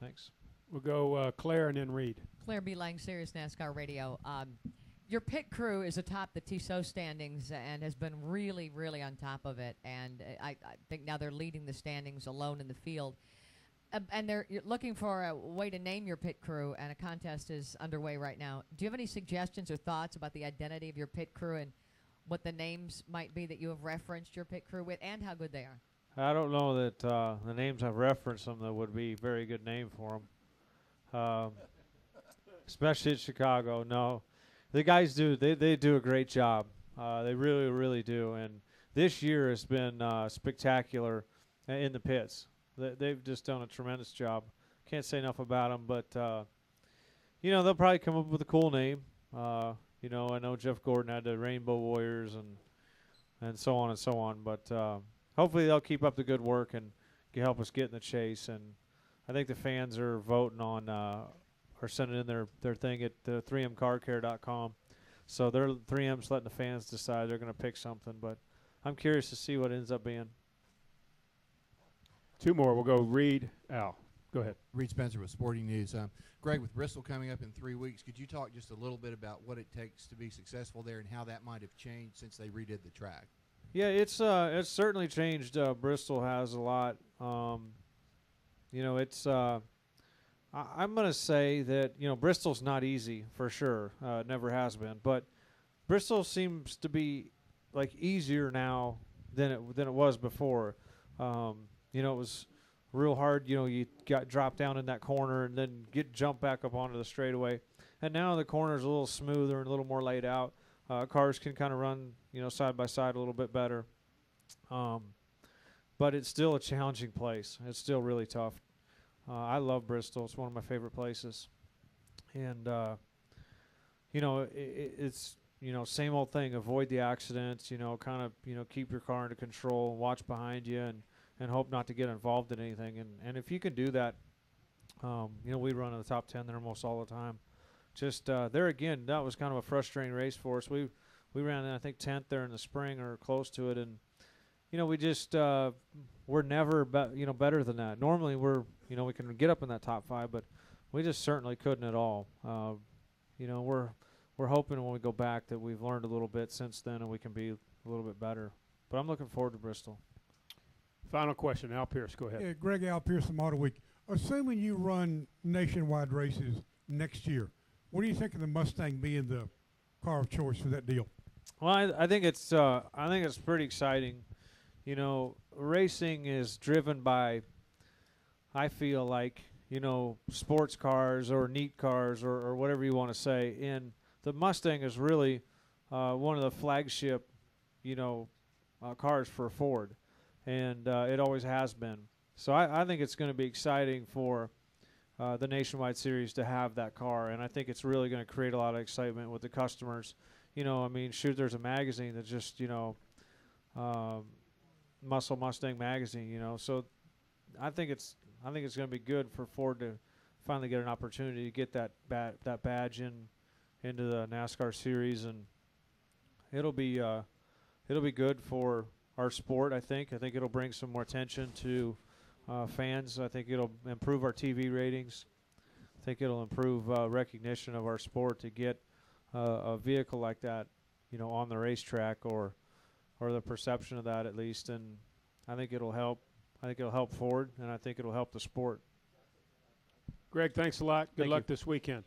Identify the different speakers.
Speaker 1: Thanks.
Speaker 2: We'll go Claire and then Reed.
Speaker 3: Claire B. Lang, Sirius NASCAR Radio. Your pit crew is atop the Tissot standings and has been really, really on top of it. And I think now they're leading the standings alone in the field. And you're looking for a way to name your pit crew, and a contest is underway right now. Do you have any suggestions or thoughts about the identity of your pit crew and what the names might be that you have referenced your pit crew with, and how good they are?
Speaker 1: I don't know that the names I've referenced them that would be a very good name for them, especially in Chicago. No, the guys they do a great job. They really, really do. And this year has been spectacular in the pits. They've just done a tremendous job. Can't say enough about them, but they'll probably come up with a cool name. I know Jeff Gordon had the Rainbow Warriors and so on and so on, but hopefully they'll keep up the good work and help us get in the chase. And I think the fans are voting on or sending in their thing at 3mcarcare.com. So they're 3M's letting the fans decide they're going to pick something, but I'm curious to see what ends up being.
Speaker 2: Two more. We'll go Reed, Al. Go ahead.
Speaker 4: Reed Spencer with Sporting News. Greg, with Bristol coming up in 3 weeks, could you talk just a little bit about what it takes to be successful there and how that might have changed since they redid the track?
Speaker 1: Yeah, it's certainly changed. Bristol has a lot. I'm going to say that Bristol's not easy for sure. It never has been, but Bristol seems to be like easier now than it was before. It was real hard. You got dropped down in that corner and then jump back up onto the straightaway. And now the corner's a little smoother and a little more laid out. Cars can kind of run, side by side a little bit better. But it's still a challenging place. It's still really tough. I love Bristol. It's one of my favorite places. And, it's, same old thing. Avoid the accidents, keep your car under control, watch behind you, and hope not to get involved in anything. And if you can do that, we run in the top 10 there almost all the time. Just there again, that was kind of a frustrating race for us. We ran in, I think, 10th there in the spring or close to it. And, we just we're never better than that. Normally we can get up in that top 5, but we just certainly couldn't at all. We're hoping when we go back that we've learned a little bit since then and we can be a little bit better. But I'm looking forward to Bristol.
Speaker 2: Final question, Al Pierce. Go ahead.
Speaker 5: Yeah, Greg, Al Pierce from Auto Week. Assuming you run nationwide races next year, what do you think of the Mustang being the car of choice for that deal?
Speaker 1: Well, I think it's pretty exciting. Racing is driven by, I feel like, sports cars or neat cars or whatever you want to say. And the Mustang is really one of the flagship, cars for Ford. And it always has been. So I think it's going to be exciting for the Nationwide Series to have that car, and I think it's really going to create a lot of excitement with the customers. There's a magazine that's just, Muscle Mustang magazine, so I think it's going to be good for Ford to finally get an opportunity to get that badge into the NASCAR series, and it'll be good for our sport. I think it'll bring some more attention to fans. I think it'll improve our TV ratings. I think it'll improve recognition of our sport to get a vehicle like that, on the racetrack or the perception of that at least. And I think it'll help. I think it'll help Ford, and I think it'll help the sport.
Speaker 2: Greg, thanks a lot. Good
Speaker 1: Thank
Speaker 2: luck
Speaker 1: you.
Speaker 2: this weekend.